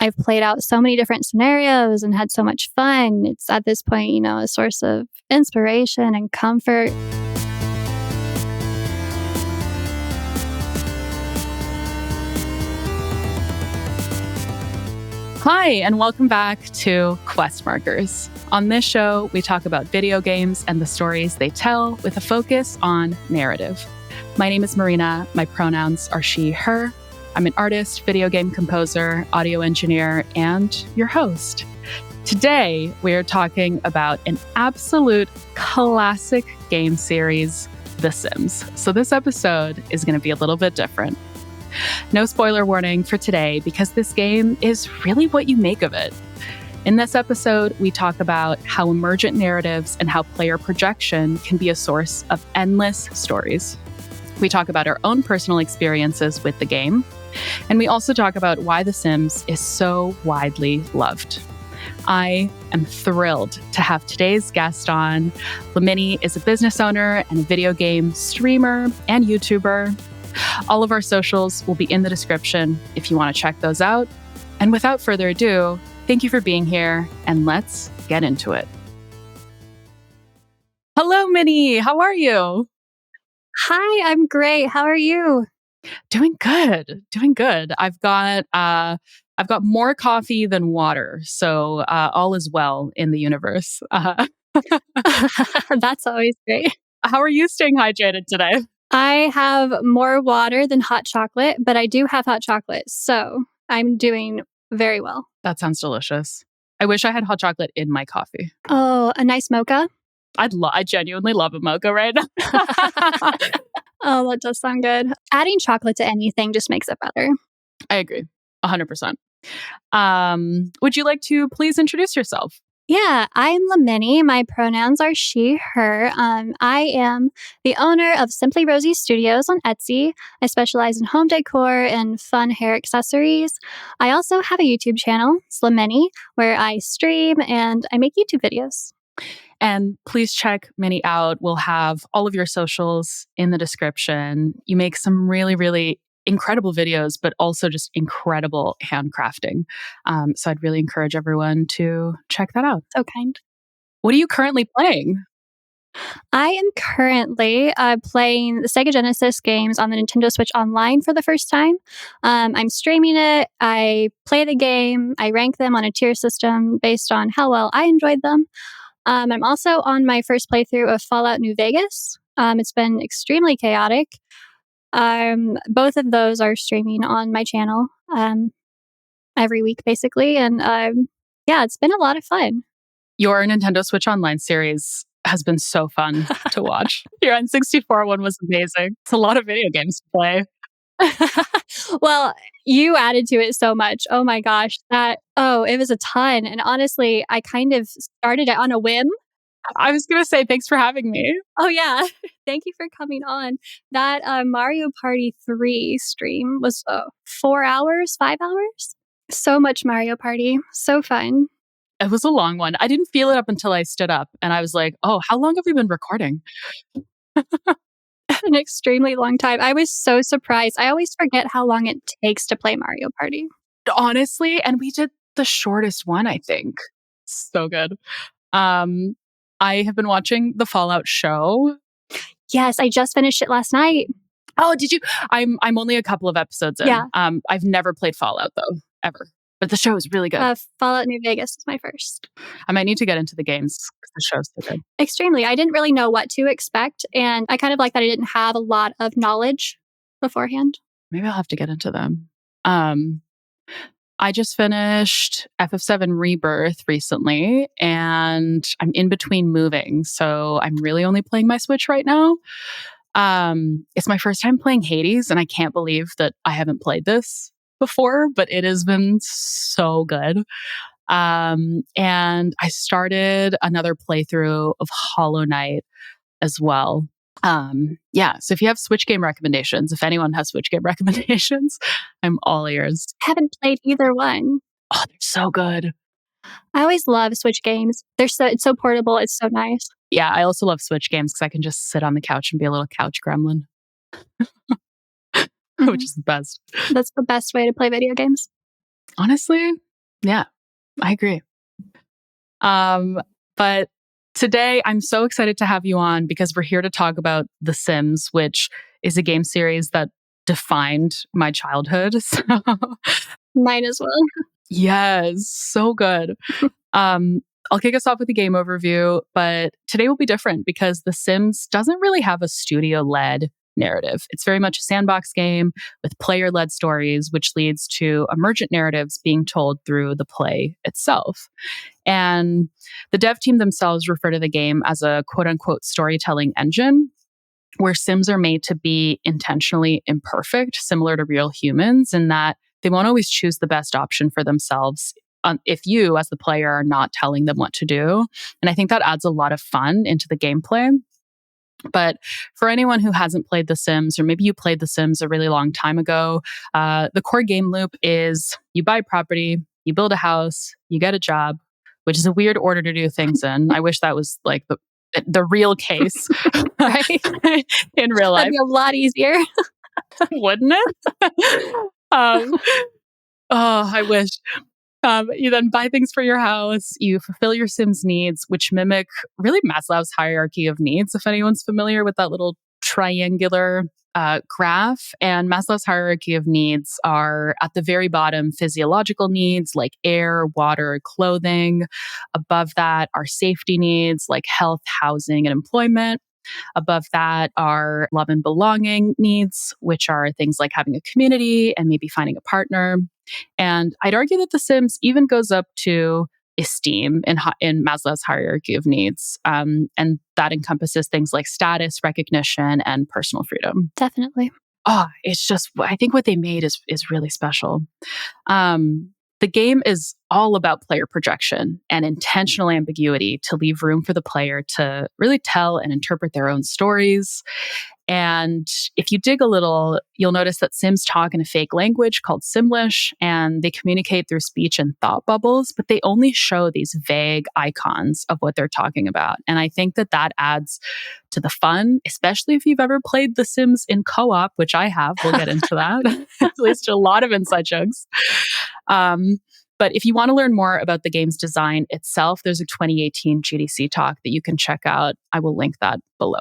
I've played out so many different scenarios and had so much fun. It's at this point, a source of inspiration and comfort. Hi, and welcome back to Quest Markers. On this show, we talk about video games and the stories they tell with a focus on narrative. My name is Marina. My pronouns are she, her. I'm an artist, video game composer, audio engineer, and your host. Today, we are talking about an absolute classic game series, The Sims. So this episode is going to be a little bit different. No spoiler warning for today because this game is really what you make of it. In this episode, we talk about how emergent narratives and how player projection can be a source of endless stories. We talk about our own personal experiences with the game, and we also talk about why The Sims is so widely loved. I am thrilled to have today's guest on. Minnie is a business owner and a video game streamer and YouTuber. All of our socials will be in the description if you want to check those out. And without further ado, thank you for being here, and let's get into it. Hello, Minnie. How are you? Hi, I'm great. How are you? Doing good. I've got more coffee than water, so all is well in the universe. That's always great. How are you staying hydrated today? I have more water than hot chocolate, but I do have hot chocolate, so I'm doing very well. That sounds delicious. I wish I had hot chocolate in my coffee. Oh, a nice mocha? I genuinely love a mocha right now. Oh, that does sound good. Adding chocolate to anything just makes it better. I agree, 100%. Would you like to please introduce yourself? Yeah, I'm Minnie. My pronouns are she, her. I am the owner of Simply Rosie Studios on Etsy. I specialize in home decor and fun hair accessories. I also have a YouTube channel, Minnie, where I stream and I make YouTube videos. And please check Minnie out. We'll have all of your socials in the description. You make some really, really incredible videos, but also just incredible handcrafting. So I'd really encourage everyone to check that out. So kind. What are you currently playing? I am currently playing the Sega Genesis games on the Nintendo Switch Online for the first time. I'm streaming it. I play the game. I rank them on a tier system based on how well I enjoyed them. I'm also on my first playthrough of Fallout New Vegas. It's been extremely chaotic. Both of those are streaming on my channel every week, basically. And yeah, it's been a lot of fun. Your Nintendo Switch Online series has been so fun to watch. Your N64 one was amazing. It's a lot of video games to play. Well, you added to it so much. Oh my gosh. It was a ton. And honestly, I kind of started it on a whim. I was going to say, thanks for having me. Oh, yeah. Thank you for coming on. That Mario Party 3 stream was 4 hours, 5 hours. So much Mario Party. So fun. It was a long one. I didn't feel it up until I stood up and I was like, oh, how long have we been recording? An extremely long time. I was so surprised. I always forget how long it takes to play Mario Party. Honestly, and we did the shortest one, I think. So good. I have been watching the Fallout show. Yes, I just finished it last night. Oh, did you? I'm only a couple of episodes in. Yeah. I've never played Fallout though, ever. But the show is really good. Fallout New Vegas is my first. I might need to get into the games because the show's so good. Extremely. I didn't really know what to expect. And I kind of like that I didn't have a lot of knowledge beforehand. Maybe I'll have to get into them. I just finished FF7 Rebirth recently, and I'm in between moving. So I'm really only playing my Switch right now. It's my first time playing Hades, and I can't believe that I haven't played this before, but it has been so good. And I started another playthrough of Hollow Knight as well. So if you have Switch game recommendations, if anyone has Switch game recommendations, I'm all ears. Haven't played either one. Oh, they're so good. I always love Switch games. It's so portable. It's so nice. Yeah, I also love Switch games because I can just sit on the couch and be a little couch gremlin. Which is the best. That's the best way to play video games. Honestly, Yeah, I agree. But today I'm so excited to have you on because we're here to talk about The Sims, which is a game series that defined my childhood. So, Mine as well. yes, so good. Um, I'll kick us off with a game overview, but today will be different because The Sims doesn't really have a studio led narrative. It's very much a sandbox game with player led stories, which leads to emergent narratives being told through the play itself. And the dev team themselves refer to the game as a quote unquote storytelling engine, where Sims are made to be intentionally imperfect, similar to real humans, in that they won't always choose the best option for themselves if you, as the player, are not telling them what to do. And I think that adds a lot of fun into the gameplay. But for anyone who hasn't played The Sims, or maybe you played The Sims a really long time ago, the core game loop is you buy property, you build a house, you get a job, which is a weird order to do things in. I wish that was like the real case, Right? in real That'd life, be a lot easier. wouldn't it? um, oh, I wish. You then buy things for your house. You fulfill your Sims needs, which mimic really Maslow's hierarchy of needs. If anyone's familiar with that little triangular graph, and Maslow's hierarchy of needs are at the very bottom physiological needs like air, water, clothing. Above that are safety needs like health, housing, and employment. Above that are love and belonging needs, which are things like having a community and maybe finding a partner. And I'd argue that The Sims even goes up to esteem in Maslow's hierarchy of needs. And that encompasses things like status, recognition, and personal freedom. Definitely. Oh, it's just, I think what they made is really special. The game is all about player projection and intentional ambiguity to leave room for the player to really tell and interpret their own stories. And if you dig a little, you'll notice that Sims talk in a fake language called Simlish, and they communicate through speech and thought bubbles, but they only show these vague icons of what they're talking about. And I think that that adds to the fun, especially if you've ever played The Sims in co-op, which I have. We'll get into that. At least a lot of inside jokes. But if you want to learn more about the game's design itself, there's a 2018 GDC talk that you can check out. I will link that below.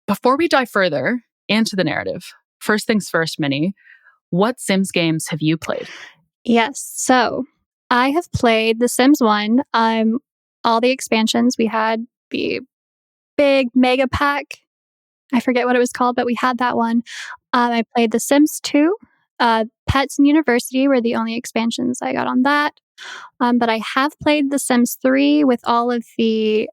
Before we dive further into the narrative, first things first, Minnie, what Sims games have you played? Yes. So I have played The Sims 1, all the expansions. We had the big mega pack. I forget what it was called, but we had that one. I played The Sims 2. Pets and University were the only expansions I got on that. But I have played The Sims 3 with all of the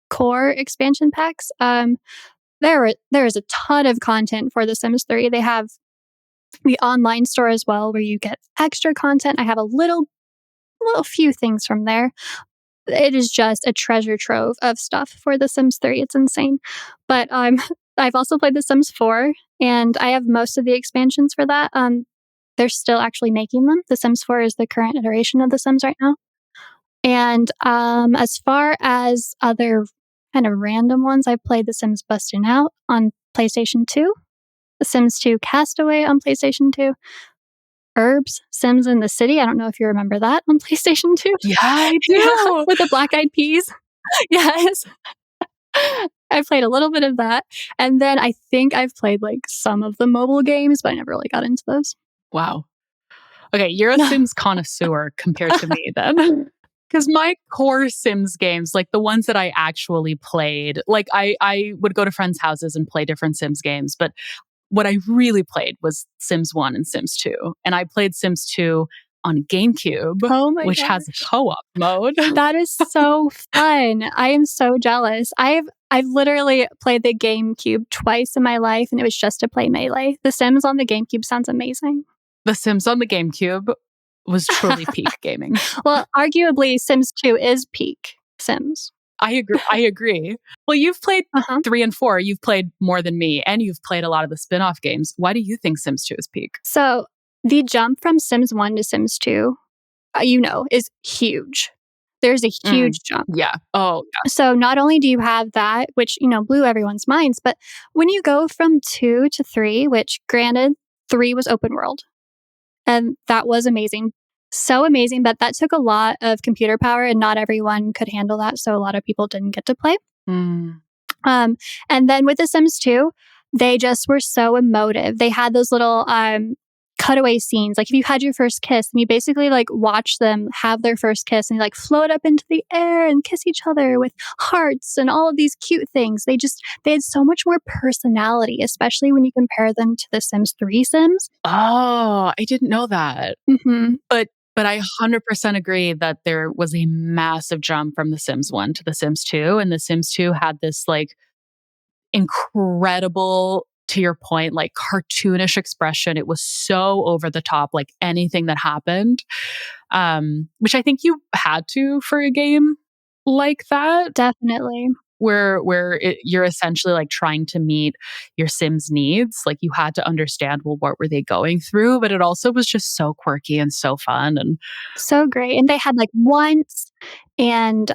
core expansion packs. There is a ton of content for The Sims 3. They have the online store as well, where you get extra content. I have a little few things from there. It is just a treasure trove of stuff for The Sims 3. It's insane. But I've also played The Sims 4, and I have most of the expansions for that. They're still actually making them. The Sims 4 is the current iteration of The Sims right now. And as far as other kind of random ones, I played The Sims Bustin' Out on PlayStation 2, The Sims 2 Castaway on PlayStation 2, Herbs, Sims in the City. I don't know if you remember that on PlayStation 2. Yeah, I Yeah, with the black eyed peas. Yes. I played a little bit of that. And then I think I've played like some of the mobile games, but I never really got into those. Wow. Okay, you're a Sims connoisseur compared to me then. Because my core Sims games, like the ones that I actually played, like I would go to friends' houses and play different Sims games, but what I really played was Sims 1 and Sims 2. And I played Sims 2 on GameCube, Oh my which has a co-op mode. That is so fun. I am so jealous. I've literally played the GameCube twice in my life, and it was just to play Melee. The Sims on the GameCube sounds amazing. The Sims on the GameCube was truly peak gaming. Well, arguably Sims 2 is peak Sims. I agree. Well, you've played 3 and 4. You've played more than me, and you've played a lot of the spin-off games. Why do you think Sims 2 is peak? So the jump from Sims 1 to Sims 2, is huge. There's a huge jump. Yeah. Oh, yeah. So not only do you have that, which, blew everyone's minds, but when you go from 2 to 3, which granted, 3 was open world, and that was amazing. So amazing, but that took a lot of computer power and not everyone could handle that, so a lot of people didn't get to play. Mm. Um, and then with The Sims 2, they just were so emotive. They had those little cutaway scenes. Like if you had your first kiss and you basically like watch them have their first kiss and like float up into the air and kiss each other with hearts and all of these cute things. They had so much more personality, especially when you compare them to the Sims 3 Sims. Oh, I didn't know that. Hmm. But I 100% agree that there was a massive jump from The Sims 1 to The Sims 2. And The Sims 2 had this like incredible, to your point, like cartoonish expression. It was so over the top, like anything that happened, which I think you had to for a game like that, Definitely. where you're essentially like trying to meet your Sims needs. Like you had to understand, well, what were they going through? But it also was just so quirky and so fun. And So great. And they had like wants and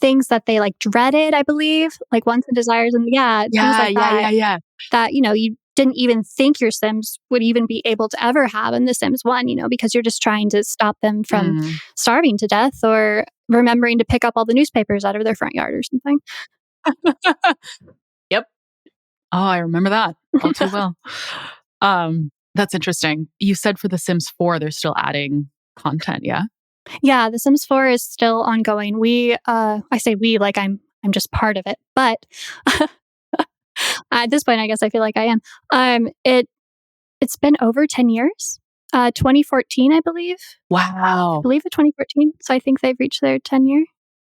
things that they like dreaded, I believe, like wants and desires and yeah, things yeah, like yeah, yeah, yeah. that, you didn't even think your Sims would even be able to ever have in The Sims 1, because you're just trying to stop them from Mm. starving to death or remembering to pick up all the newspapers out of their front yard or something. Yep. Oh, I remember that all too well. That's interesting. You said for The Sims 4, they're still adding content, yeah? Yeah, The Sims 4 is still ongoing. I say we like I'm just part of it, but at this point I guess I feel like I am. It's been over 10 years. 2014, I believe. I Wow. believe it's 2014. So I think they've reached their 10 year.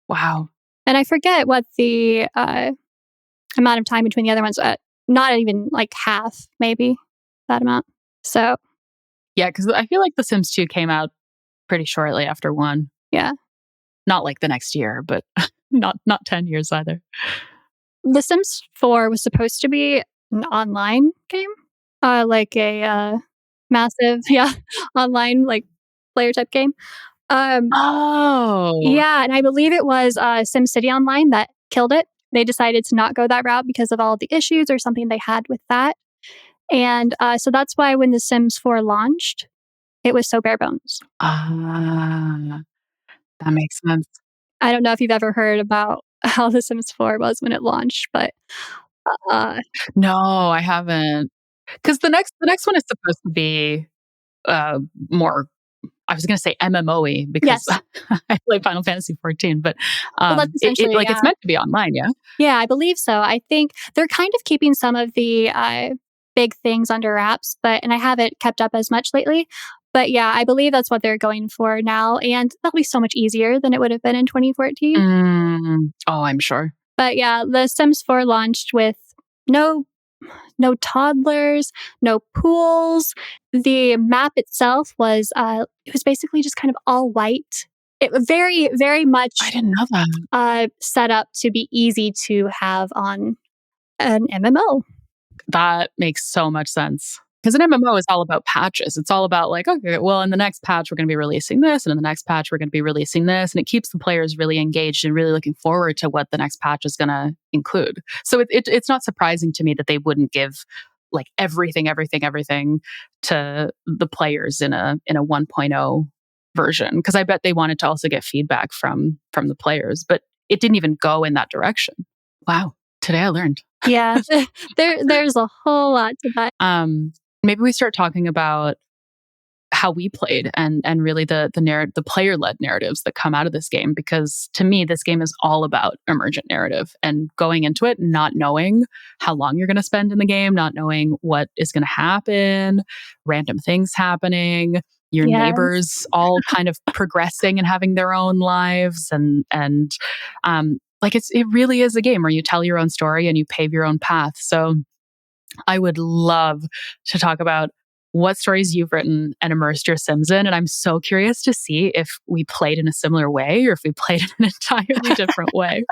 Wow. And I forget what the amount of time between the other ones. Not even like half, maybe that amount. So Yeah, because I feel like The Sims 2 came out pretty shortly after 1. yeah, Not like the next year, but not 10 years either. The Sims 4 was supposed to be an online game, like a massive, yeah, online like player type game. Um, Oh, yeah, and I believe it was SimCity Online that killed it. They decided to not go that route because of all the issues or something they had with that. And so that's why when The Sims 4 launched, it was so bare bones. ah, that makes sense. I don't know if you've ever heard about how The Sims 4 was when it launched, but uh, No, I haven't. Because the next one is supposed to be, more, I was gonna say MMO-y because yes, I play Final Fantasy 14, but, well, that's it essentially, like, it's yeah. meant to be online, yeah? Yeah, I believe so. I think they're kind of keeping some of the big things under wraps, and I haven't kept up as much lately. But yeah, I believe that's what they're going for now, and that'll be so much easier than it would have been in 2014. Mm. Oh, I'm sure. But yeah, The Sims 4 launched with no no toddlers, no pools. The map itself was it was basically just kind of all white. It was very very I much didn't know that. set up to be easy to have on an MMO. That makes so much sense. Because an MMO is all about patches. It's all about like, okay, well, in the next patch, we're going to be releasing this, and in the next patch, we're going to be releasing this, and it keeps the players really engaged and really looking forward to what the next patch is going to include. So it's not surprising to me that they wouldn't give like everything to the players in a 1.0 version. Because I bet they wanted to also get feedback from the players, but it didn't even go in that direction. Wow, today I learned. Yeah, there's a whole lot to that. Um, Maybe we start talking about how we played and really the player led narratives that come out of this game, because to me this game is all about emergent narrative and going into it not knowing how long you're going to spend in the game, not knowing what is going to happen, random things happening, your Yes. neighbors all kind of progressing and having their own lives, and like it really is a game where you tell your own story and you pave your own path. So I would love to talk about what stories you've written and immersed your Sims in. And I'm so curious to see if we played in a similar way or if we played in an entirely different way.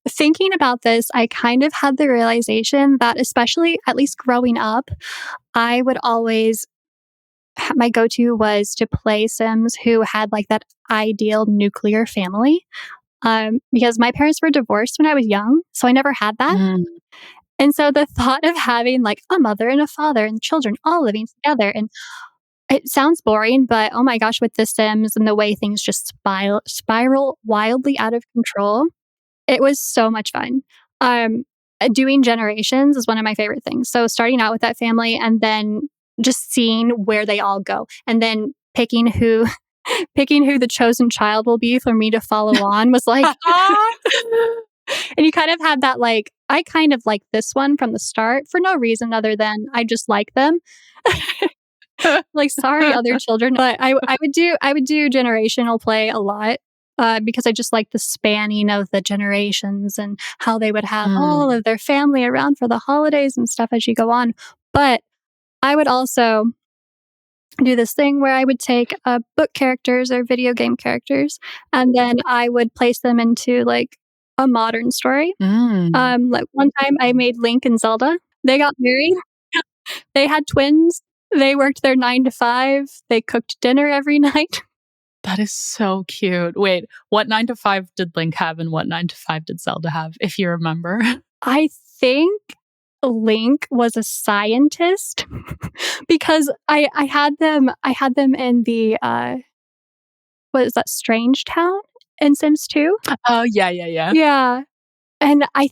Thinking about this, I kind of had the realization that, especially at least growing up, I would always my go-to was to play Sims who had like that ideal nuclear family. Because my parents were divorced when I was young, so I never had that. Mm, And so the thought of having like a mother and a father and children all living together and It sounds boring, but oh my gosh, with The Sims and the way things just spiral wildly out of control, it was so much fun. Doing generations is one of my favorite things. So starting out with that family and then just seeing where they all go and then picking who the chosen child will be for me to follow on was like and you kind of had that like I kind of like this one from the start for no reason other than I just like them. Like, sorry, other children, but I would do generational play a lot, because I just like the spanning of the generations and how they would have all Mm. of their family around for the holidays and stuff as you go on. But I would also do this thing where I would take, book characters or video game characters, and then I would place them into, like, a modern story. Mm. Like, one time I made Link and Zelda. They got married. They had twins. They worked their 9 to 5. They cooked dinner every night. That is so cute. Wait, what 9 to 5 did Link have and what 9 to 5 did Zelda have, if you remember? I think Link was a scientist because I had them in the, what is that, Strange Town in Sims 2? Oh, yeah, yeah, yeah. Yeah, and I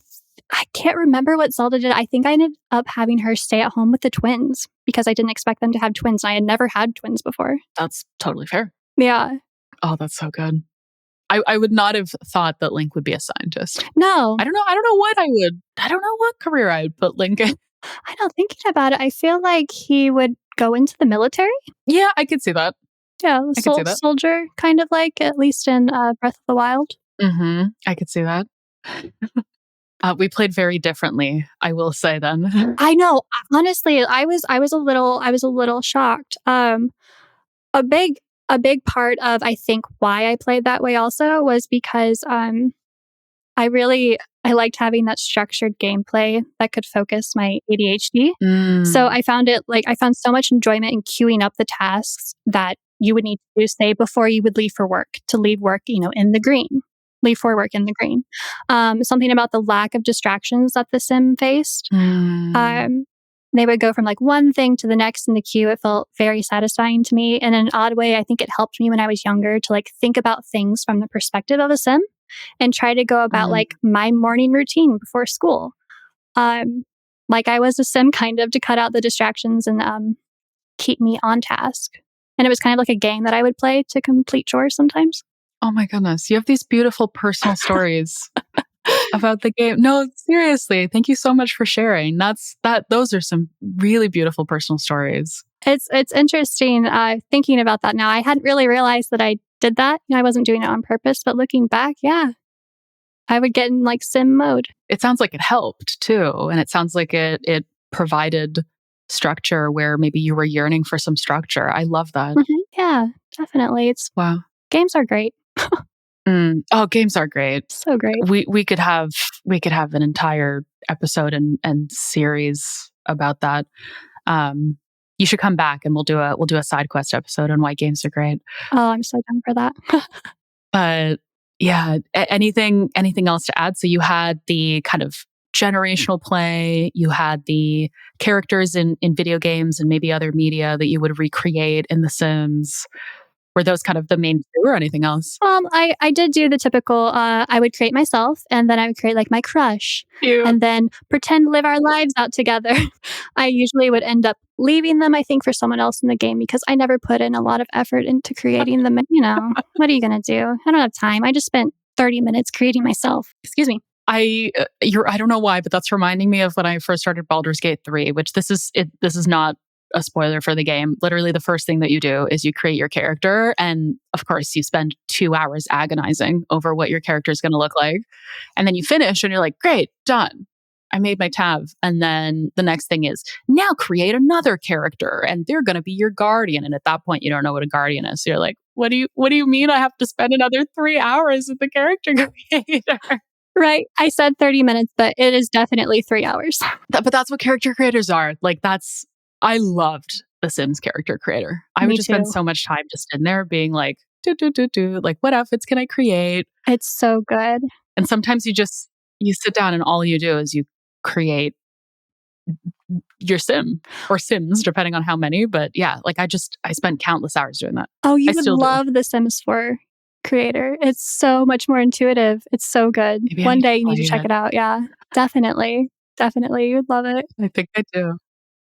can't remember what Zelda did. I think I ended up having her stay at home with the twins because I didn't expect them to have twins. I had never had twins before. That's totally fair. Yeah. Oh, that's so good. I would not have thought that Link would be a scientist. No. I don't know what career I would put Link in. I know, thinking about it, I feel like he would go into the military. Yeah, I could see that. Yeah, I could see that. soldier, kind of like, at least in, Breath of the Wild. I could see that. We played very differently, I will say then. I know, honestly, I was a little shocked. A big a big part of, I think, why I played that way also was because, I liked having that structured gameplay that could focus my ADHD. So Mm. I found so much enjoyment in queuing up the tasks that you would need to do, say, before you would leave for work, to leave work, in the green, leave for work in the green. Something about the lack of distractions that the sim faced. Mm. Um, they would go from like one thing to the next in the queue. It felt very satisfying to me. In an odd way, I think it helped me when I was younger to like think about things from the perspective of a sim and try to go about Mm. like my morning routine before school. Um, like I was a sim kind of to cut out the distractions and keep me on task. And it was kind of like a game that I would play to complete chores sometimes. Oh my goodness. You have these beautiful personal stories about the game. No, seriously. Thank you so much for sharing. Those are some really beautiful personal stories. It's interesting thinking about that now. I hadn't really realized that I did that. I wasn't doing it on purpose, but looking back, yeah, I would get in like sim mode. It sounds like it helped too. And it sounds like it provided structure where maybe you were yearning for some structure. I love that. Yeah, definitely. It's Wow. games are great. Oh, games are great. So great. We could have an entire episode and series about that. Um, you should come back and we'll do a side quest episode on why games are great. Oh, I'm so down for that. But yeah, anything else to add? So you had the kind of generational play, you had the characters in video games and maybe other media that you would recreate in The Sims. Were those kind of the main two or anything else? I did do the typical, I would create myself and then I would create like my crush Cute. and then pretend to live our lives out together. I usually would end up leaving them, I think, for someone else in the game because I never put in a lot of effort into creating them. And, what are you going to do? I don't have time. I just spent 30 minutes creating myself. Excuse me. I don't know why, but that's reminding me of when I first started Baldur's Gate 3, which this is not a spoiler for the game. Literally the first thing that you do is you create your character and of course you spend 2 hours agonizing over what your character is going to look like. And then you finish and you're like, "Great, done. I made my tab." And then the next thing is, "Now create another character and they're going to be your guardian." And at that point you don't know what a guardian is. So you're like, "What do you mean I have to spend another 3 hours with the character creator?" Right. I said 30 minutes, but it is definitely 3 hours. But that's what character creators are. I loved The Sims character creator. I would Me just spend too. so much time just in there being like, do, like, what outfits can I create? It's so good. And sometimes you sit down and all you do is you create your sim or sims, depending on how many. But yeah, like I spent countless hours doing that. Oh, you I would still do. love the Sims 4 creator. It's so much more intuitive. It's so good. Maybe I One need to day you need to play check it. it out. Yeah, definitely. Definitely. You would love it. I think I do.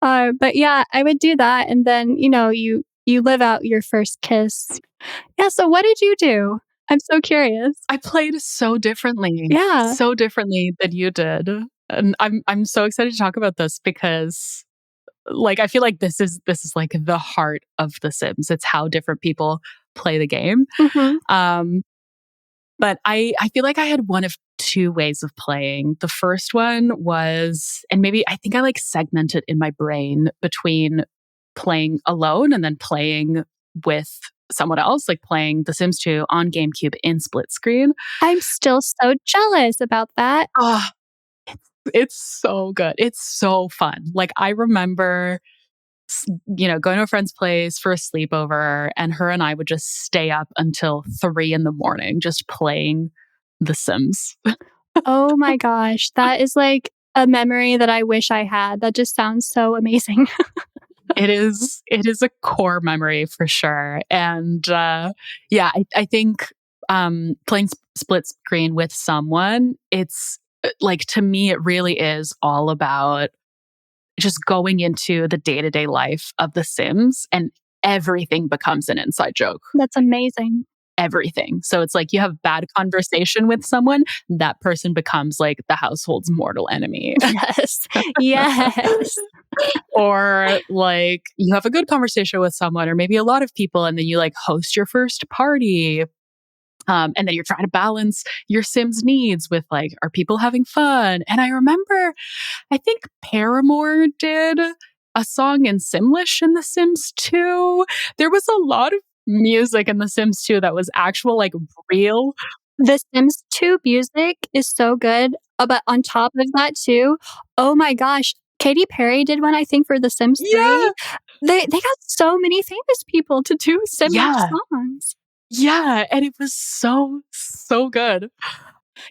But yeah, I would do that, and then, you live out your first kiss. Yeah, so what did you do? I'm so curious. I played Yeah. so differently than you did. And I'm so excited to talk about this because like I feel like this is like the heart of The Sims. It's how different people play the game. Mhm. Um but I feel like I had one of two ways of playing. The first one was, and maybe I think I like segmented in my brain between playing alone and then playing with someone else, like playing The Sims 2 on GameCube in split screen. I'm still so jealous about that. Oh, it's so good. It's so fun. Like I remember, going to a friend's place for a sleepover, and her and I would just stay up until 3 in the morning just playing The Sims. Oh my gosh, that is like a memory that I wish I had. That just sounds so amazing. It is a core memory for sure. And yeah, I think playing split screen with someone, it's like to me, it really is all about just going into the day to day life of The Sims, and everything becomes an inside joke. That's amazing. Everything. So it's like you have bad conversation with someone, that person becomes like the household's mortal enemy. Yes. Yes. Or like you have a good conversation with someone, or maybe a lot of people, and then you like host your first party. And then you're trying to balance your Sims needs with like, are people having fun? And I remember, I think Paramore did a song in Simlish in The Sims 2. There was a lot of music in The Sims 2 that was actual, like real. The Sims 2 music is so good, but on top of that too, oh my gosh, Katy Perry did one, I think, for The Sims 3. Yeah. They got so many famous people to do Simlish Yeah. songs. Yeah. And it was so, so good.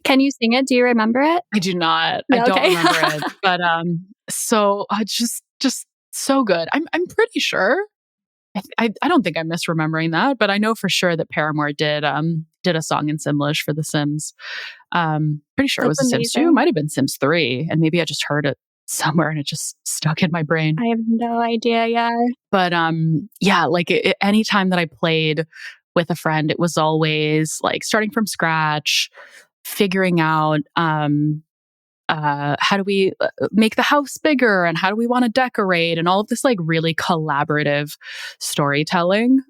Can you sing it? Do you remember it? I do not. I No, don't okay. remember it. But so just so good. I'm pretty sure. I don't think I'm misremembering that, but I know for sure that Paramore did a song in Simlish for The Sims. Pretty sure it That's was The Sims 2. It amazing. might have been Sims 3, and maybe I just heard it somewhere and it just stuck in my brain. I have no idea, yeah. But yeah, like any time that I played with a friend, it was always like starting from scratch, figuring out how do we make the house bigger, and how do we want to decorate, and all of this like really collaborative storytelling.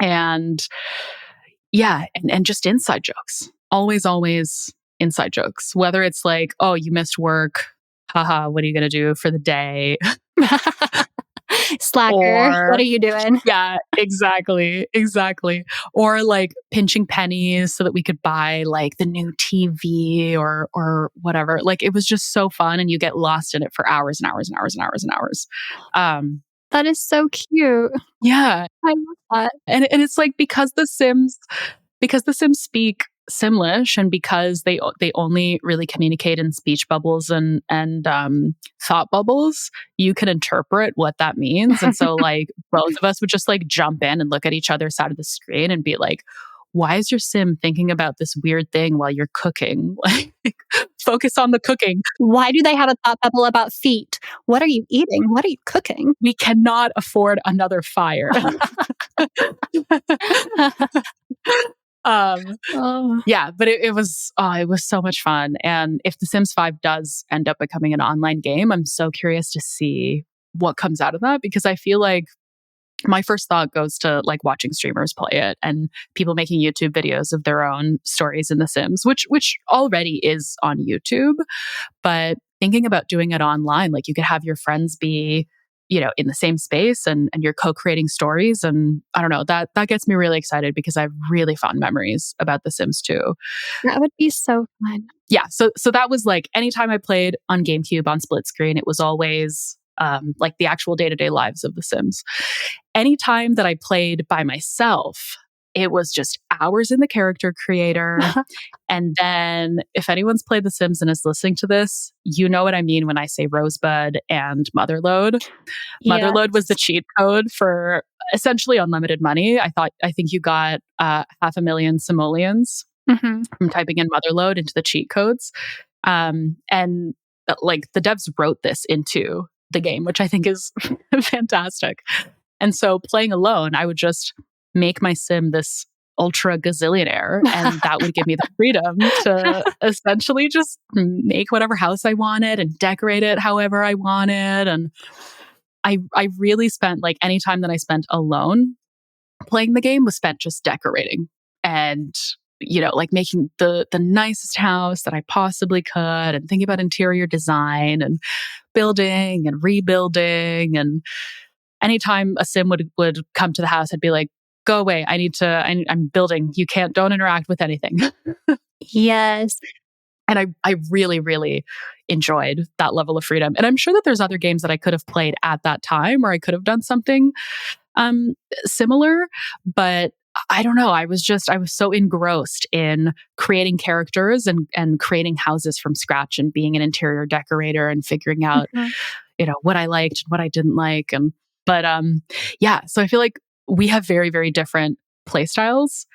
And yeah, and just inside jokes. Always inside jokes. Whether it's like, oh, you missed work. Haha, what are you going to do for the day? Slacker, what Or are you doing? yeah, exactly. Or like pinching pennies so that we could buy like the new TV or whatever. Like it was just so fun, and you get lost in it for hours and hours and hours and hours and hours. Um, That is so cute. yeah, I love that. and it's like because the Sims speak Simlish, and because they only really communicate in speech bubbles and thought bubbles, you can interpret what that means. And so like both of us would just like jump in and look at each other's side of the screen and be like, why is your sim thinking about this weird thing while you're cooking? Like focus on the cooking. Why do they have a thought bubble about feet? What are you eating? What are you cooking? We cannot afford another fire. um Oh, Yeah, but it was so much fun. And if The Sims 5 does end up becoming an online game, I'm so curious to see what comes out of that, because I feel like my first thought goes to like watching streamers play it and people making YouTube videos of their own stories in The Sims, which already is on YouTube. But thinking about doing it online, like you could have your friends be, in the same space, and you're co-creating stories. And I don't know, that gets me really excited because I have really fond memories about The Sims 2. that would be so fun. Yeah. So that was like anytime I played on GameCube on split screen, it was always like the actual day-to-day lives of The Sims. Anytime that I played by myself, it was just hours in the character creator. And then if anyone's played The Sims and is listening to this, you know what I mean when I say Rosebud and Motherload. Yes. Motherload was the cheat code for essentially unlimited money. I think you got 500,000 simoleons from typing in Motherload into the cheat codes. And like the devs wrote this into the game, which I think is fantastic. And so playing alone, I would just make my sim this ultra gazillionaire, and that would give me the freedom to essentially just make whatever house I wanted and decorate it however I wanted. And I really spent like any time that I spent alone playing the game was spent just decorating and like making the nicest house that I possibly could and thinking about interior design and building and rebuilding. And anytime a sim would come to the house, I'd be like, go away. I'm building. Don't interact with anything. Yes. And I really, really enjoyed that level of freedom. And I'm sure that there's other games that I could have played at that time where I could have done something similar, but I don't know. I was so engrossed in creating characters and creating houses from scratch and being an interior decorator and figuring out, what I liked and what I didn't like. So I feel like we have very, very different play styles,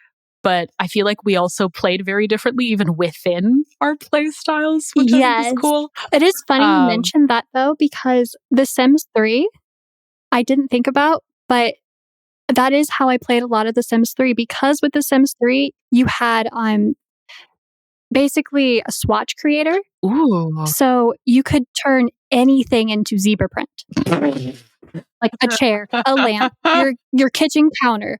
but I feel like we also played very differently even within our play styles, which I think is cool. It is funny you mentioned that though, because The Sims 3, I didn't think about, but that is how I played a lot of The Sims 3, because with The Sims 3, you had basically a swatch creator. Ooh. So you could turn anything into zebra print. Like a chair, a lamp, your kitchen counter,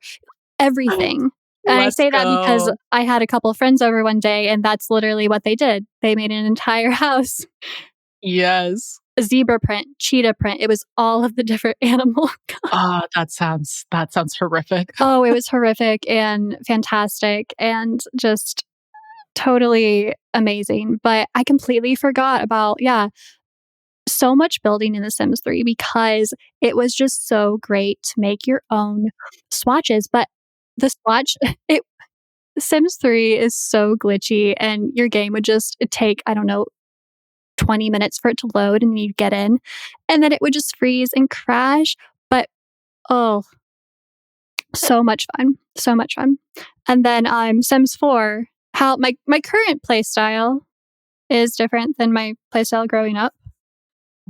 everything. And I say that because I had a couple of friends over one day, and that's literally what they did. They made an entire house. Yes. Zebra print, cheetah print. It was all of the different animals. Oh, that sounds horrific. Oh, it was horrific and fantastic and just totally amazing. But I completely forgot about, so much building in The Sims 3 because it was just so great to make your own swatches. But the swatch, Sims 3 is so glitchy, and your game would just take, 20 minutes for it to load, and you'd get in, and then it would just freeze and crash. But oh, so much fun. So much fun. And then Sims 4, how my current play style is different than my play style growing up.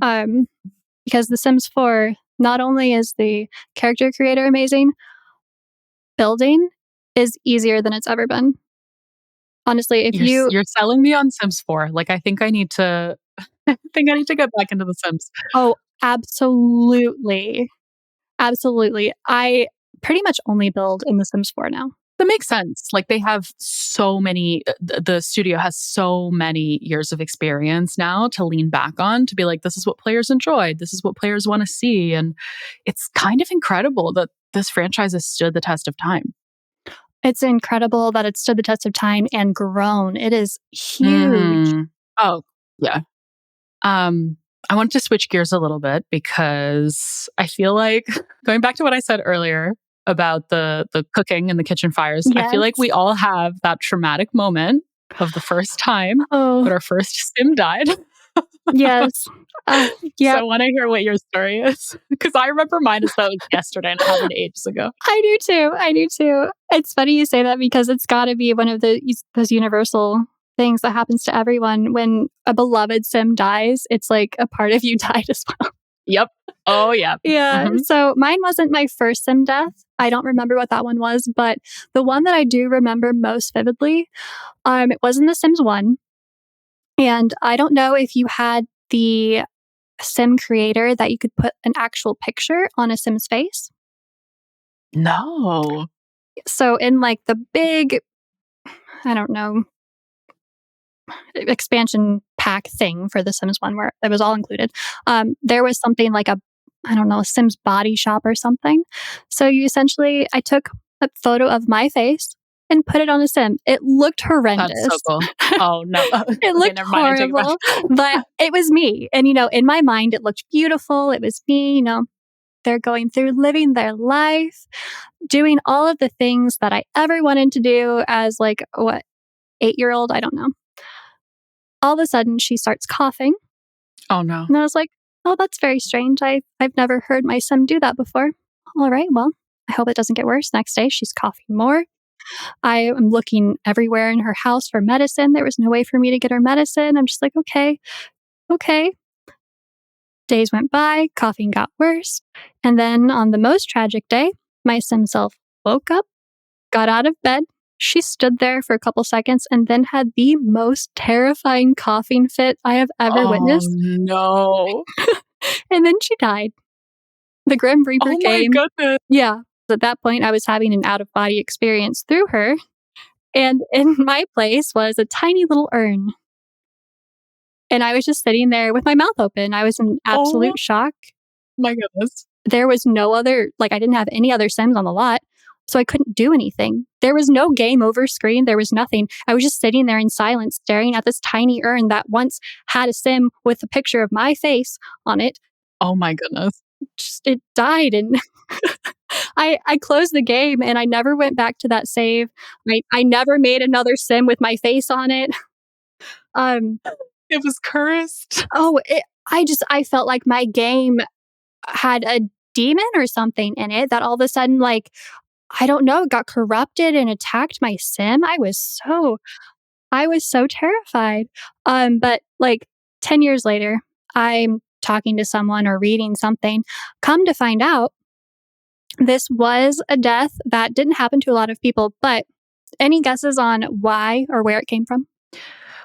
Because The Sims 4, not only is the character creator amazing, building is easier than it's ever been. Honestly, if you're selling me on Sims 4, like I think I need to get back into The Sims. Oh, absolutely. Absolutely. I pretty much only build in The Sims 4 now. That makes sense. Like they have so many, the studio has so many years of experience now to lean back on to be like, this is what players enjoyed. This is what players want to see. And it's kind of incredible that this franchise has stood the test of time. It's incredible that it stood the test of time and grown. It is huge. Oh, yeah. I want to switch gears a little bit because I feel like going back to what I said earlier about the cooking and the kitchen fires, I feel like we all have that traumatic moment of the first time that our first sim died. Yes. So I want to hear what your story is, because I remember mine as though it was yesterday and it happened ages ago. I do too. It's funny you say that because it's got to be one of those universal things that happens to everyone. When a beloved sim dies, it's like a part of you died as well. Yep. Oh, yeah. Yeah. Mm-hmm. So mine wasn't my first sim death. I don't remember what that one was, but the one that I do remember most vividly, it was in The Sims 1. And I don't know if you had the sim creator that you could put an actual picture on a sim's face. No. So in like the big, expansion pack thing for The Sims 1 where it was all included, there was something like a Sims body shop or something. So I took a photo of my face and put it on a sim. It looked horrendous. That's so cool. Oh, no. It looked horrible, but it was me. And, in my mind, it looked beautiful. It was me, They're going through living their life, doing all of the things that I ever wanted to do as like, what, 8-year-old? I don't know. All of a sudden, she starts coughing. Oh, no. And I was like, oh, that's very strange. I've never heard my sim do that before. All right, well, I hope it doesn't get worse. Next day, she's coughing more. I am looking everywhere in her house for medicine. There was no way for me to get her medicine. I'm just like, okay. Days went by, coughing got worse. And then on the most tragic day, my sim self woke up, got out of bed. She stood there for a couple seconds and then had the most terrifying coughing fit I have ever Oh, witnessed. no. And then she died. The Grim Reaper Oh, my came. goodness. Yeah. At that point, I was having an out of body experience through her. And in my place was a tiny little urn. And I was just sitting there with my mouth open. I was in Oh, absolute shock. my goodness. There was no other, like, I didn't have any other Sims on the lot. So I couldn't do anything. There was no game over screen. There was nothing. I was just sitting there in silence, staring at this tiny urn that once had a Sim with a picture of my face on it. Oh, my goodness. Just, it died. And I closed the game and I never went back to that save. I never made another Sim with my face on it. Um, It was cursed. I felt like my game had a demon or something in it that all of a sudden, like, I don't know, got corrupted and attacked my sim. I was so terrified. But like 10 years later, I'm talking to someone or reading something. Come to find out, this was a death that didn't happen to a lot of people, but any guesses on why or where it came from?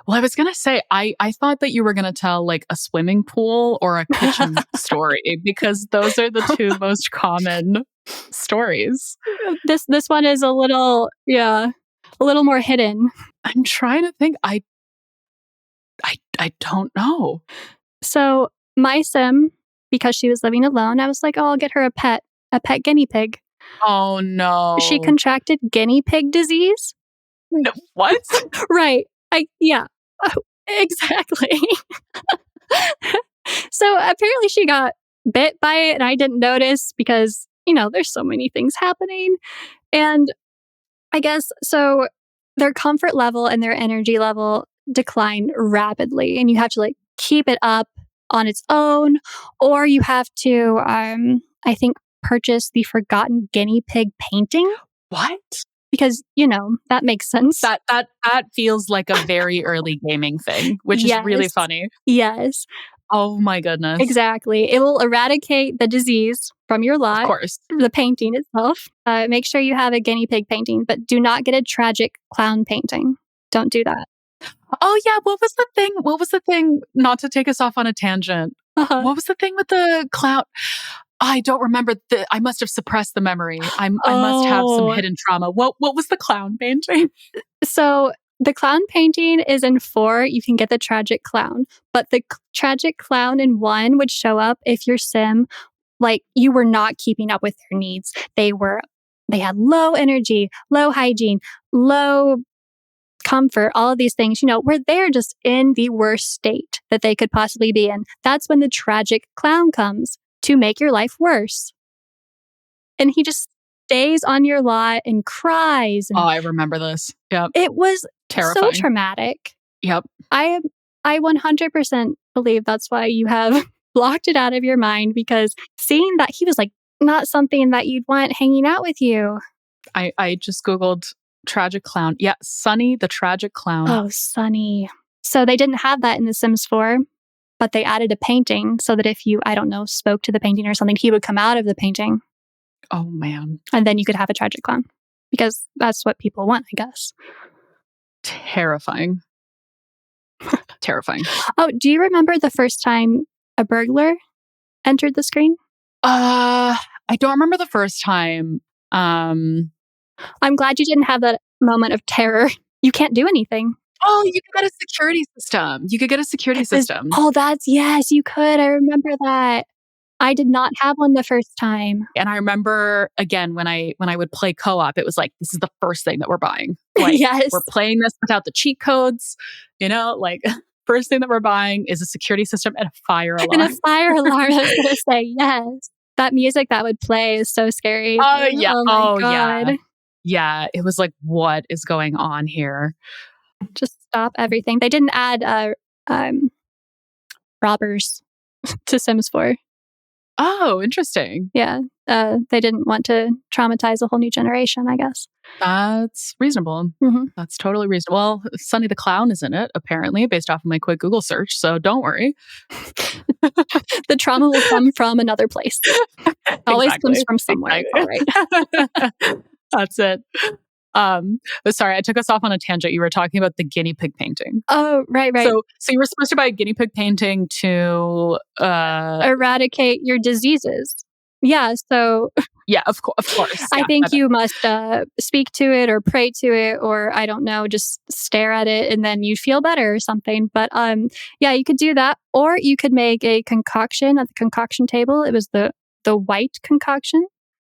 Well, I was going to say, I thought that you were going to tell like a swimming pool or a kitchen story because those are the two most common stories. This one is a little, yeah, a little more hidden. I'm trying to think. I don't know. So my sim, because she was living alone, I was like, oh, I'll get her a pet guinea pig. Oh, She no. contracted guinea pig disease. No, what? Right. Yeah. Oh, exactly. So apparently she got bit by it and I didn't notice because, there's so many things happening. And I guess so their comfort level and their energy level decline rapidly and you have to like keep it up on its own or you have to I think purchase the forgotten guinea pig painting What? because that makes sense. That feels like a very early gaming thing, which is really funny. Yes. Oh my goodness. Exactly. It will eradicate the disease from your Of lot, course. the painting itself. Make sure you have a guinea pig painting, but do not get a tragic clown painting. Don't do that. Oh yeah, what was the thing? What was the thing? Not to take us off on a tangent. Uh-huh. What was the thing with the clown? I don't remember. I must have suppressed the memory. I must have some hidden trauma. What was the clown painting? So the clown painting is in 4. You can get the tragic clown, but the tragic clown in 1 would show up if your sim, like, you were not keeping up with their needs. They had low energy, low hygiene, low comfort, all of these things, where they're just in the worst state that they could possibly be in. That's when the tragic clown comes to make your life worse. And he just stays on your lot and cries. And Oh, I remember this. Yep. it was Terrifying. so traumatic. Yep. I 100% believe that's why you have blocked it out of your mind because seeing that he was like not something that you'd want hanging out with you. I just Googled tragic clown. Yeah, Sunny the tragic clown. Oh, Sunny. So they didn't have that in The Sims 4, but they added a painting so that if you, I don't know, spoke to the painting or something, he would come out of the painting. Oh man. And then you could have a tragic clown because that's what people want, I guess. Terrifying. Terrifying. Oh, do you remember the first time a burglar entered the screen? I don't remember the first time. I'm glad you didn't have that moment of terror. You can't do anything. Oh, you could get a security system. You could get a security system. Oh, yes, you could. I remember that. I did not have one the first time. And I remember again when I would play co-op, it was like, this is the first thing that we're buying. Like, yes. We're playing this without the cheat codes. Like first thing that we're buying is a security system and a fire alarm. And a fire alarm, I was going to say, yes. That music that would play is so scary. Oh, yeah. Oh my Oh, yeah. god. Yeah, it was like, "What is going on here?" Just stop everything. They didn't add, um, robbers to Sims 4. Oh, interesting. Yeah, they didn't want to traumatize a whole new generation, I guess. That's reasonable. Mhm. That's totally reasonable. Well, Sonny the Clown is in it, apparently, based off of my quick Google search, so don't worry. The trauma will come from another place. Always comes Exactly, from somewhere, it's all right. exactly. That's it. But sorry, I took us off on a tangent. You were talking about the guinea pig painting. Oh, right, right. So you were supposed to buy a guinea pig painting to, Eradicate your diseases. Yeah, so yeah, of course, I yeah, my think bad. you must, speak to it or pray to it or, I don't know, just stare at it and then you'd feel better or something, but, yeah, you could do that, or you could make a concoction at the concoction table. It was the white concoction.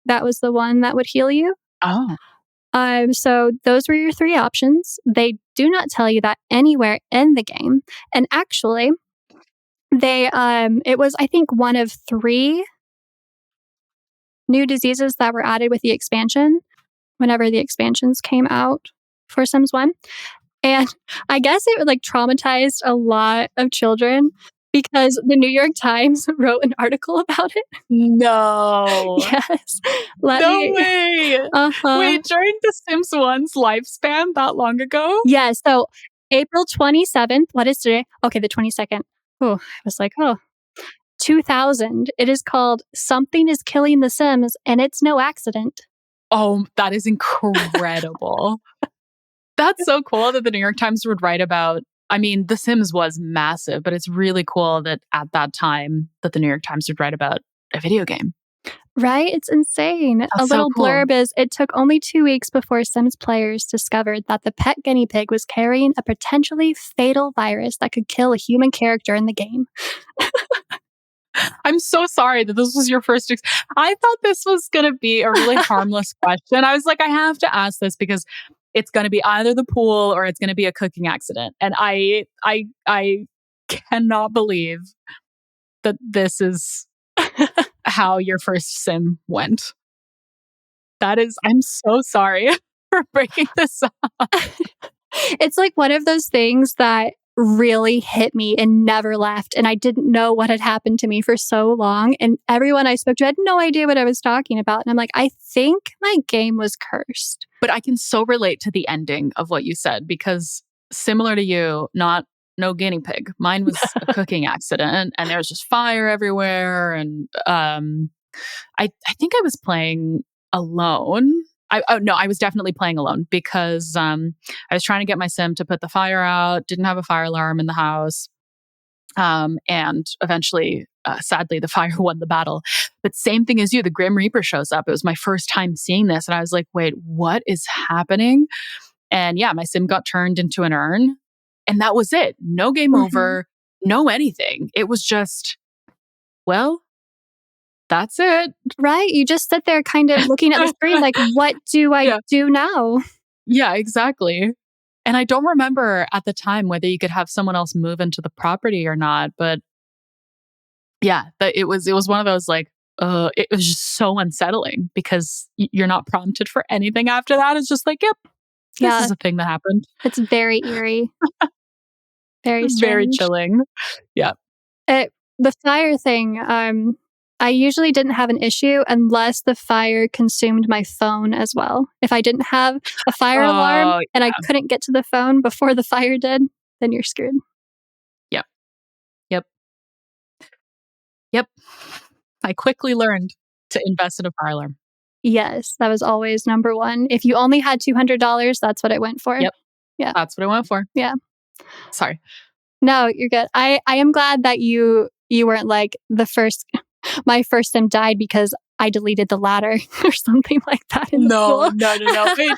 That was the one that would heal you. Oh. So those were your 3 options. They do not tell you that anywhere in the game, and actually, it was, I think, one of 3 new diseases that were added with the expansion whenever the expansions came out for Sims 1. And I guess it, like, traumatized a lot of children because the New York Times wrote an article about it. No. Yes. Let No me way! Uh-huh. Wait, during The Sims 1's lifespan that long ago? Yeah, so April 27th, what is today? Okay, the 22nd. Oh, I was like, "Oh, 2000." It is called Something is Killing the Sims, and it's no accident. Oh, that is incredible. That's so cool that the New York Times would write about. I mean, The Sims was massive, but it's really cool that at that time that the New York Times would write about a video game. Right? It's insane. A That's so little cool. blurb is it took only 2 weeks before Sims players discovered that the pet guinea pig was carrying a potentially fatal virus that could kill a human character in the game. I'm so sorry that this was your first I thought this was gonna be a really harmless question. I was like, "I have to ask this because it's gonna be either the pool or it's gonna be a cooking accident." And I cannot believe that this is how your first sim went. That is I'm so sorry for breaking this up. It's like one of those things that really hit me and never left, and I didn't know what had happened to me for so long, and everyone I spoke to had no idea what I was talking about, and I'm like, "I think my game was cursed." But I can so relate to the ending of what you said because similar to you, not no guinea pig. Mine was a cooking accident and there was just fire everywhere. And I think I was playing alone. No, I was definitely playing alone because I was trying to get my sim to put the fire out, didn't have a fire alarm in the house. And eventually, sadly, the fire won the battle. But same thing as you, the Grim Reaper shows up. It was my first time seeing this, and I was like, "Wait, what is happening?" And yeah, my sim got turned into an urn, and that was it. No game Mhm. over, no anything. It was just, well, that's it. Right? You just sit there kind of looking at the screen like, "What do I Yeah, do now?" yeah, exactly. And I don't remember at the time whether you could have someone else move into the property or not, but yeah, but it was one of those like, it was just so unsettling because you're not prompted for anything after that. It's just like, yep, this Yeah, is a thing that happened. it's very eerie, very Very strange. chilling. Yeah. It The fire thing, I usually didn't have an issue unless the fire consumed my phone as well. If I didn't have a fire alarm Oh, and I couldn't get to the phone before the fire did, then you're screwed. yep, yep, yep. I quickly learned to invest in a fire alarm. Yes, that was always number 1. If you only had $200, that's what it went for. Yep, Yeah, that's what I went for. yeah. Sorry. No, you're good. I am glad that you weren't like the first my first sim died because I deleted the ladder or something like that in the No, pool. no, no, no. Wait,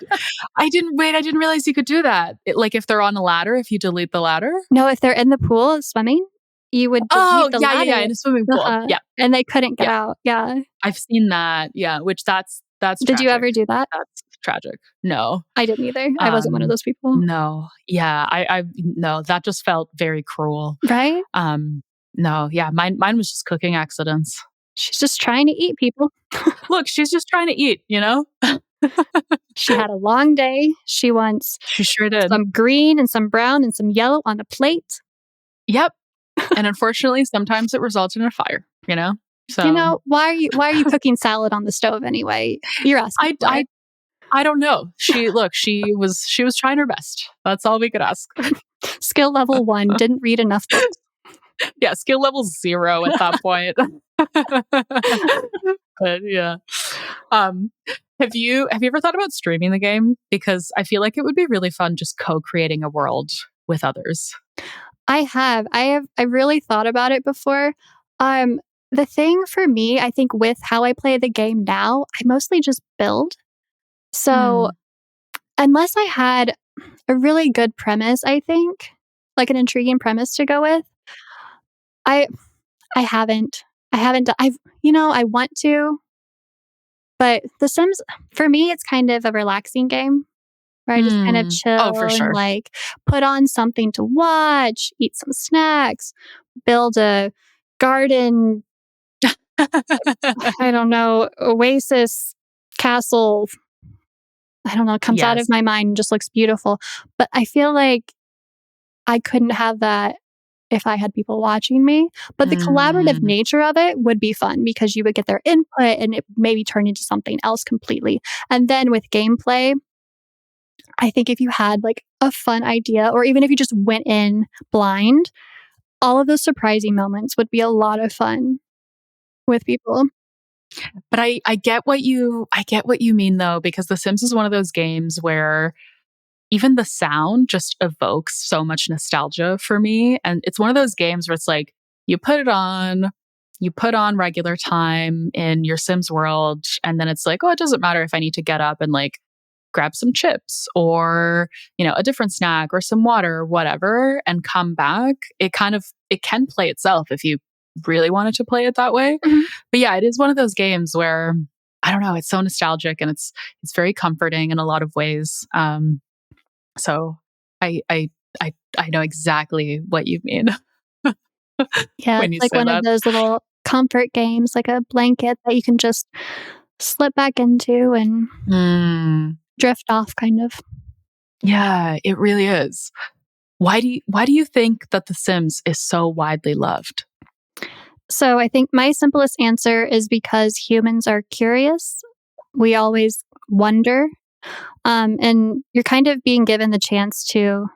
I didn't realize you could do that. Like if they're on a ladder, if you delete the ladder? No, if they're in the pool swimming, you would delete Oh, the yeah, yeah, yeah, ladder. in a swimming pool. Uh-huh, Yeah, and they couldn't get yeah. out. Yeah. I've seen that. Yeah, which that's Did you tragic. ever do that? That's tragic. No. I didn't either. I wasn't one of Um, those people. no. Yeah, I no, that just felt very cruel. Right? Um, no, yeah, mine was just cooking accidents. She's just trying to eat, people. Look, she's just trying to eat, you know? She had a long day. She wants She sure did. some green and some brown and some yellow on a plate. Yep. And unfortunately, sometimes it results in a fire, you know? So Why are you cooking salad on the stove anyway? You're asking I for I it. I don't know. She was trying her best. That's all we could ask. Skill level 1, didn't read enough books. Yeah, skill level 0 at that point. But yeah. Um, have you ever thought about streaming the game? Because I feel like it would be really fun just co-creating a world with others. I really thought about it before. Um, the thing for me, I think with how I play the game now, I mostly just build. So, Mm. unless I had a really good premise, I think, like an intriguing premise to go with, I I haven't. I haven't do I've I want to, but The Sims, for me, it's kind of a relaxing game where I just kind of Mm. Oh, for chill and, sure. like, put on something to watch, eat some snacks, build a garden, I don't know, oasis castle. I don't know, it comes out of Yes. my mind and just looks beautiful. But I feel like I couldn't have that if I had people watching me. But the collaborative Mm. nature of it would be fun because you would get their input and it maybe turn into something else completely. And then with gameplay, I think if you had like a fun idea, or even if you just went in blind, all of those surprising moments would be a lot of fun with people. But I get what you mean though, because The Sims is one of those games where even the sound just evokes so much nostalgia for me. And it's one of those games where it's like you put on regular time in your Sims world, and then it's like, oh, it doesn't matter if I need to get up and like grab some chips or, a different snack or some water or whatever and come back. It can play itself if you really wanted to play it that way. Mhm. But yeah, it is one of those games where I don't know, it's so nostalgic and it's very comforting in a lot of ways. So I I I know exactly what you mean Yeah, when it's you like say one of that. those little comfort games, like a blanket that you can just slip back into and Mm, drift off kind of. yeah, it really is. Why do you think that The Sims is so widely loved? So I think my simplest answer is because humans are curious. We always wonder. And you're kind of being given the chance to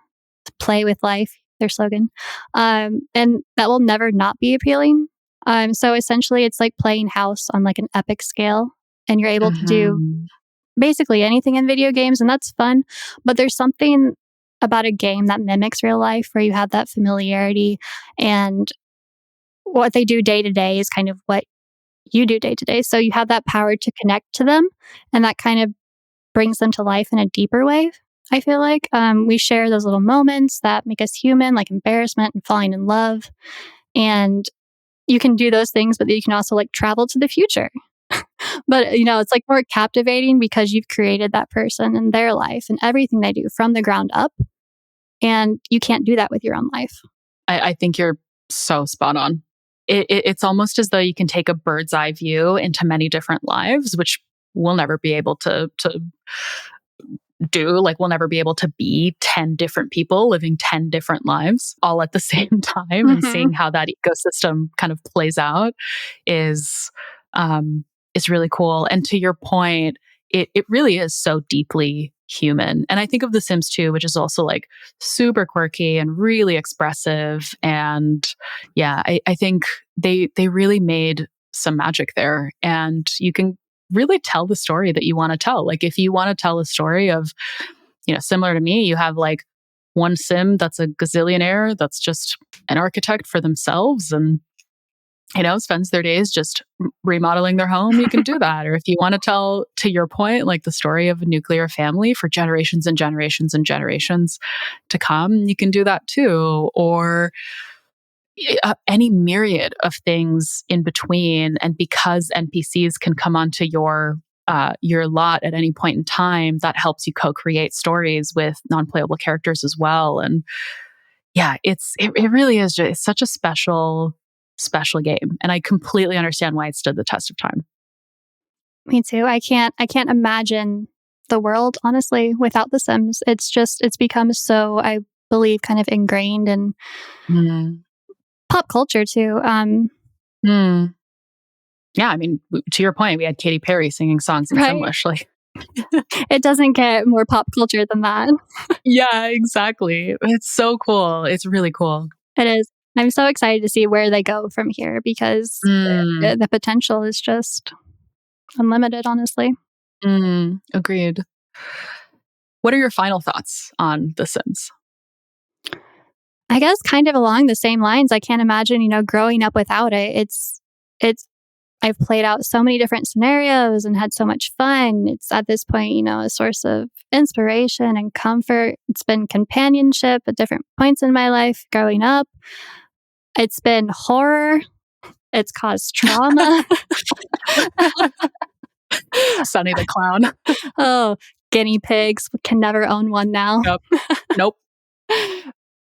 play with life, their slogan. And that will never not be appealing. So essentially, it's like playing house on like an epic scale, and you're able to do Mhm. basically anything in video games, and that's fun. But there's something about a game that mimics real life where you have that familiarity, and what they do day to day is kind of what you do day to day. So you have that power to connect to them, and that kind of brings them to life in a deeper way. I feel like we share those little moments that make us human, like embarrassment and falling in love. And you can do those things, but you can also like travel to the future. But it's like more captivating because you've created that person and their life and everything they do from the ground up. And you can't do that with your own life. I think you're so spot on. It's almost as though you can take a bird's eye view into many different lives, which we'll never be able to do. Like, we'll never be able to be 10 different people living 10 different lives all at the same time, and Hmm. seeing how that ecosystem kind of plays out is is really cool. And to your point, it really is so deeply human. And I think of The Sims 2, which is also like super quirky and really expressive. And yeah, I think they really made some magic there. And you can really tell the story that you want to tell. Like, if you want to tell a story of, similar to me, you have like one sim that's a gazillionaire that's just an architect for themselves and spends their days just remodeling their home, you can do that. Or if you want to tell, to your point, like the story of a nuclear family for generations and generations and generations to come, you can do that too. Or any myriad of things in between. And because NPCs can come onto your lot at any point in time, that helps you co-create stories with non-playable characters as well. And yeah, it really is just, it's such a special special game. And I completely understand why it stood the test of time. Me too. I can't imagine the world, honestly, without The Sims. It's become so, I believe, kind of ingrained in Mm. pop culture too. Mm. Yeah, I mean, to your point, we had Katy Perry singing songs in Right? Simlish. Like, It doesn't get more pop culture than that. yeah, exactly. It's so cool. It's really cool. It is. I'm so excited to see where they go from here because Mm. the potential is just unlimited, honestly. Agreed. What are your final thoughts on The Sims? I guess kind of along the same lines. I can't imagine, growing up without it. It's I've played out so many different scenarios and had so much fun. It's at this point, a source of inspiration and comfort. It's been companionship at different points in my life growing up. It's been horror. It's caused trauma. Sunny the Clown. Oh, guinea pigs. Can never own one now. Yep. Nope.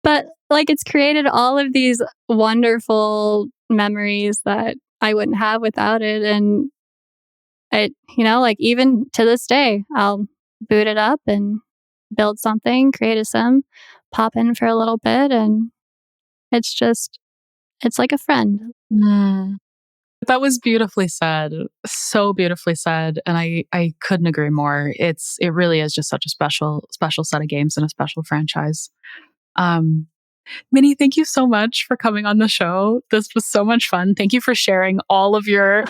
But like it's created all of these wonderful memories that I wouldn't have without it. And like even to this day, I'll boot it up and build something, create a sim, pop in for a little bit, and it's like a friend. Mm. That was beautifully said. So beautifully said. And I couldn't agree more. It really is just such a special set of games and a special franchise. Um, Minnie, thank you so much for coming on the show. This was so much fun. Thank you for sharing all of your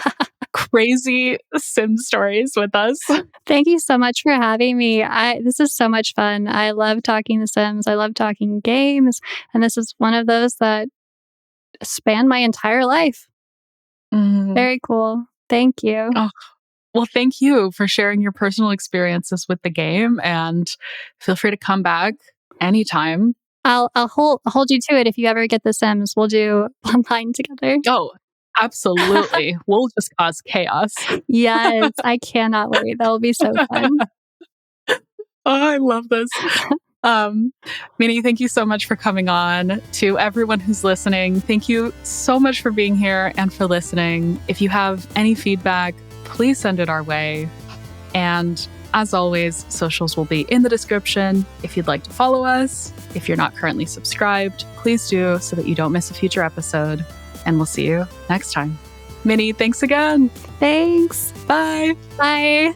crazy Sim stories with us. Thank you so much for having me. This is so much fun. I love talking The Sims. I love talking games, and this is one of those that span my entire life. Mm. Very cool. Thank you. Oh, well, thank you for sharing your personal experiences with the game, and feel free to come back anytime. I'll hold you to it if you ever get The Sims. We'll do online together. Oh, absolutely. We'll just cause chaos. Yes, I cannot wait. That will be so fun. Oh, I love this. Minnie, thank you so much for coming on. To everyone who's listening, thank you so much for being here and for listening. If you have any feedback, please send it our way. And as always, socials will be in the description. If you'd like to follow us, if you're not currently subscribed, please do so that you don't miss a future episode. And we'll see you next time. Minnie, thanks again. Thanks. Bye. Bye.